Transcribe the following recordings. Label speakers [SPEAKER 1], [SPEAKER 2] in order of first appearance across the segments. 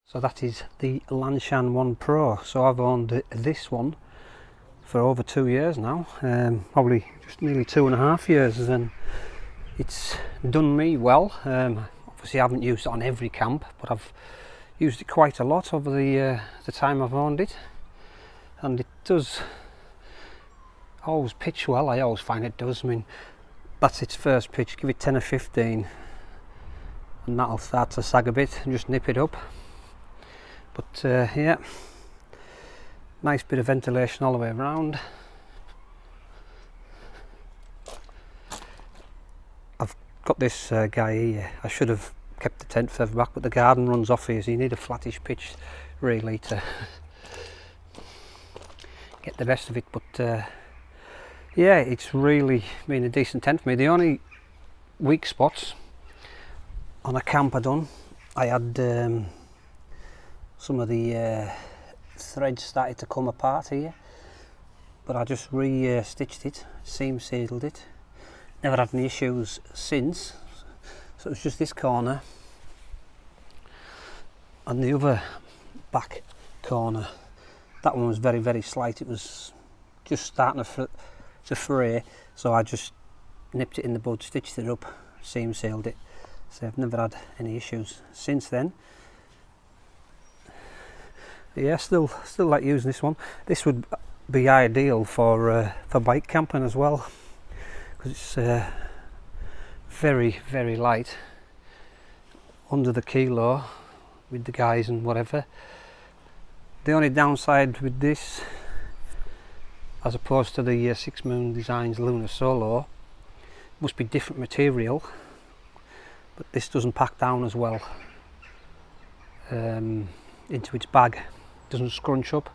[SPEAKER 1] So that is the Lanshan 1 Pro. So I've owned this one for over 2 years now, probably just nearly 2.5 years, and it's done me well. Obviously I haven't used it on every camp, but I've used it quite a lot over the time I've owned it, and it does always pitch well. I always find it does. I mean, that's its first pitch, give it 10 or 15 and that'll start to sag a bit and just nip it up. But yeah, nice bit of ventilation all the way around. I've got this guy here. I should have kept the tent further back, but the garden runs off here, so you need a flattish pitch really to get the best of it. But yeah, it's really been a decent tent for me. The only weak spots on a camp I had some of the threads started to come apart here, but I just stitched it, seam sealed it. Never had any issues since. So it's just this corner and the other back corner. That one was very, very slight. It was just starting to fray, so I just nipped it in the bud, stitched it up, seam sealed it. So I've never had any issues since then. Yeah, still like using this one. This would be ideal for bike camping as well, because it's very, very light, under the kilo with the guys and whatever. The only downside with this, as opposed to the Six Moon Designs Lunar Solo, must be different material, but this doesn't pack down as well into its bag. Doesn't scrunch up.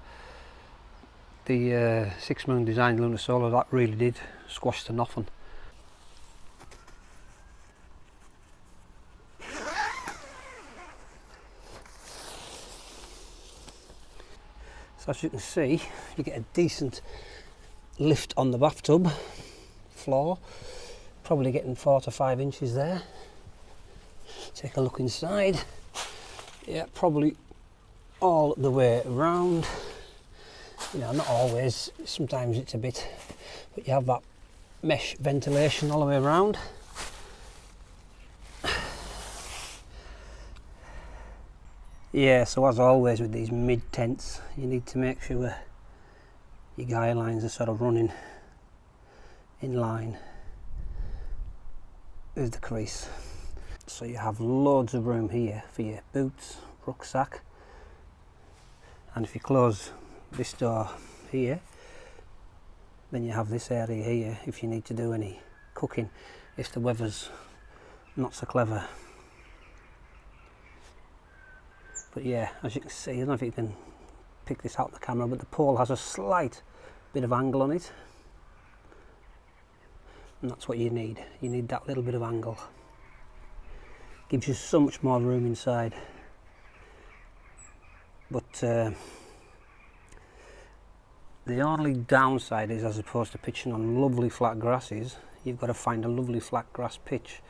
[SPEAKER 1] The Six Moon Design Lunar Solo, that really did squash to nothing. So as you can see, you get a decent lift on the bathtub floor, probably getting 4 to 5 inches there. Take a look inside. Yeah, probably all the way around. You know, not always, sometimes it's a bit, but you have that mesh ventilation all the way around. Yeah, so as always with these mid tents, you need to make sure your guy lines are sort of running in line with the crease. So you have loads of room here for your boots, rucksack, and if you close this door here, then you have this area here if you need to do any cooking if the weather's not so clever. But yeah, as you can see, I don't know if you can pick this out of the camera, but the pole has a slight bit of angle on it, and that's what you need. You need that little bit of angle. Gives you so much more room inside. But the only downside is, as opposed to pitching on lovely flat grasses, you've got to find a lovely flat grass pitch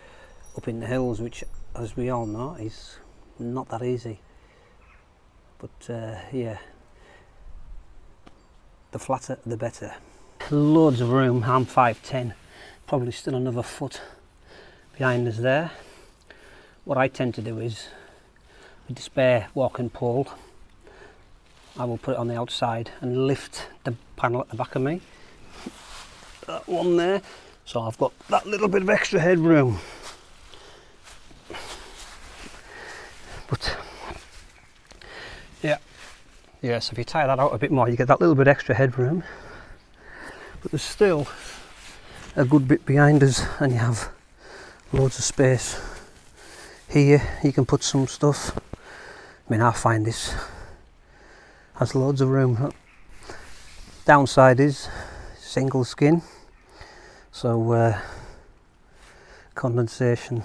[SPEAKER 1] up in the hills, which, as we all know, is not that easy. But yeah, the flatter the better. Loads of room. I'm 5'10", probably still another foot behind us there. What I tend to do is, with the spare walking pole, I will put it on the outside and lift the panel at the back of me, that one there, so I've got that little bit of extra headroom. But yeah, so if you tie that out a bit more, you get that little bit extra headroom, but there's still a good bit behind us, and you have loads of space here. You can put some stuff. I mean, I find this has loads of room. Downside is single skin, so condensation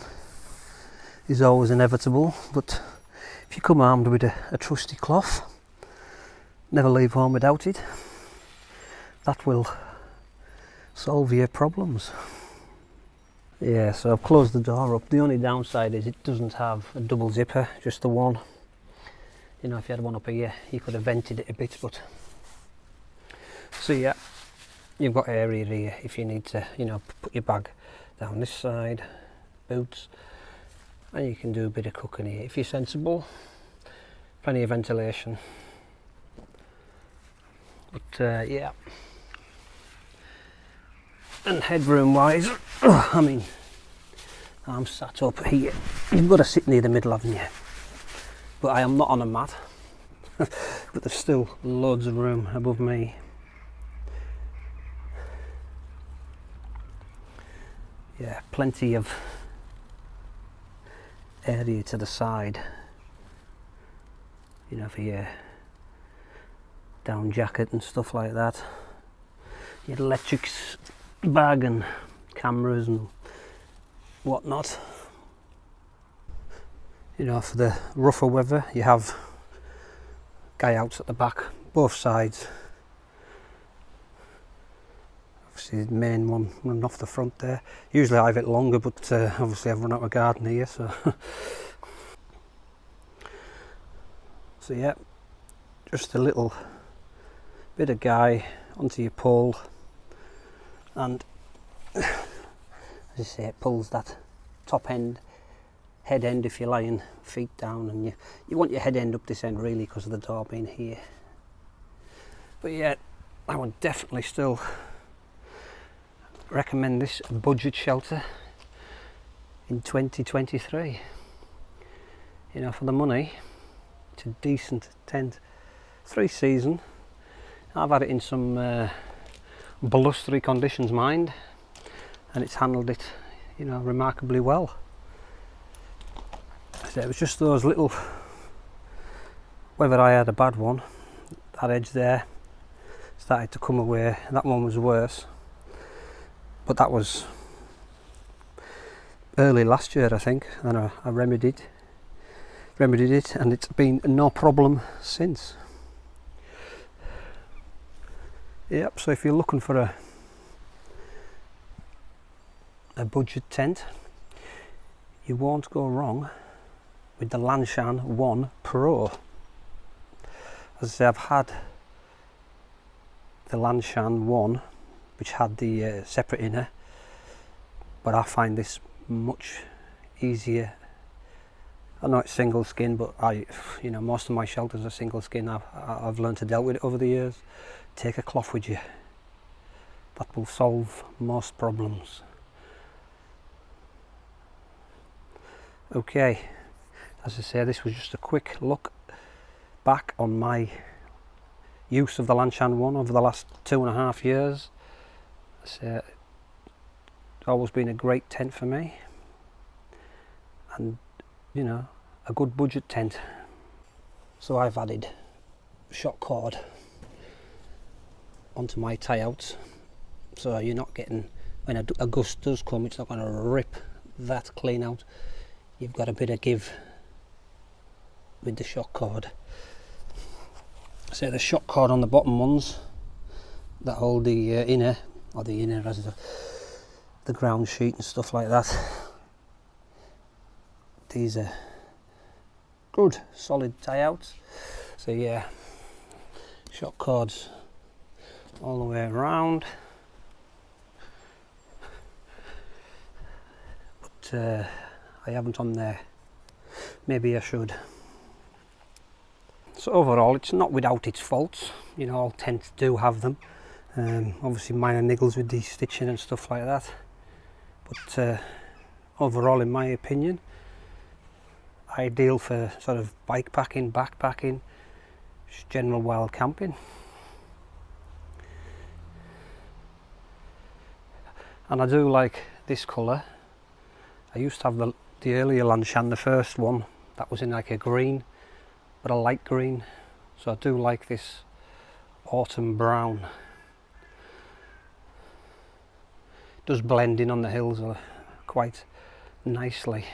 [SPEAKER 1] is always inevitable, but if you come armed with a trusty cloth, never leave home without it, that will solve your problems. Yeah, so I've closed the door up. The only downside is it doesn't have a double zipper, just the one. you know, if you had one up here you could have vented it a bit, but so yeah, you've got area here if you need to, you know, put your bag down this side, boots, and you can do a bit of cooking here if you're sensible. Plenty of ventilation, but yeah. And headroom wise, I mean, I'm sat up here. You've got to sit near the middle, haven't you? But I am not on a mat. But there's still loads of room above me. Yeah, plenty of area to the side, you know, for your down jacket and stuff like that. Your electrics bag and cameras and whatnot. You know, for the rougher weather you have guy outs at the back, both sides. Obviously the main one running off the front there. Usually I have it longer, but obviously I've run out of garden here, so so yeah, just a little bit of guy onto your pole, and as I say, it pulls that top end, head end if you're lying feet down, and you want your head end up this end really because of the door being here. But yeah, I would definitely still recommend this budget shelter in 2023. You know, for the money, it's a decent tent. 3 season. I've had it in some blustery conditions, mind, and it's handled it, you know, remarkably well. So it was just those little, whether I had a bad one, that edge there started to come away. That one was worse, but that was early last year, I think, and I remedied it, and it's been no problem since. Yep, so if you're looking for a budget tent, you won't go wrong with the Lanshan 1 Pro. As I say, I've had the Lanshan 1, which had the separate inner, but I find this much easier. I know it's single skin, but you know, most of my shelters are single skin. I've learned to deal with it over the years. Take a cloth with you. That will solve most problems. Okay, as I say, this was just a quick look back on my use of the Lanshan 1 over the last 2.5 years. It's always been a great tent for me, and you know, a good budget tent. So I've added shock cord onto my tie outs, so you're not getting, when a gust does come, it's not going to rip that clean out. You've got a bit of give with the shock cord. So the shock cord on the bottom ones that hold the inner, or the inner as the ground sheet and stuff like that, these are good solid tie outs. So yeah, shock cords all the way around, but I haven't on there. Maybe I should. So overall, it's not without its faults. You know, all tents do have them. Obviously minor niggles with the stitching and stuff like that, but overall, in my opinion, ideal for sort of bike packing, backpacking, just general wild camping. And I do like this colour. I used to have the earlier Lanshan, the first one, that was in like a green, but a light green. So I do like this autumn brown. It does blend in on the hills quite nicely.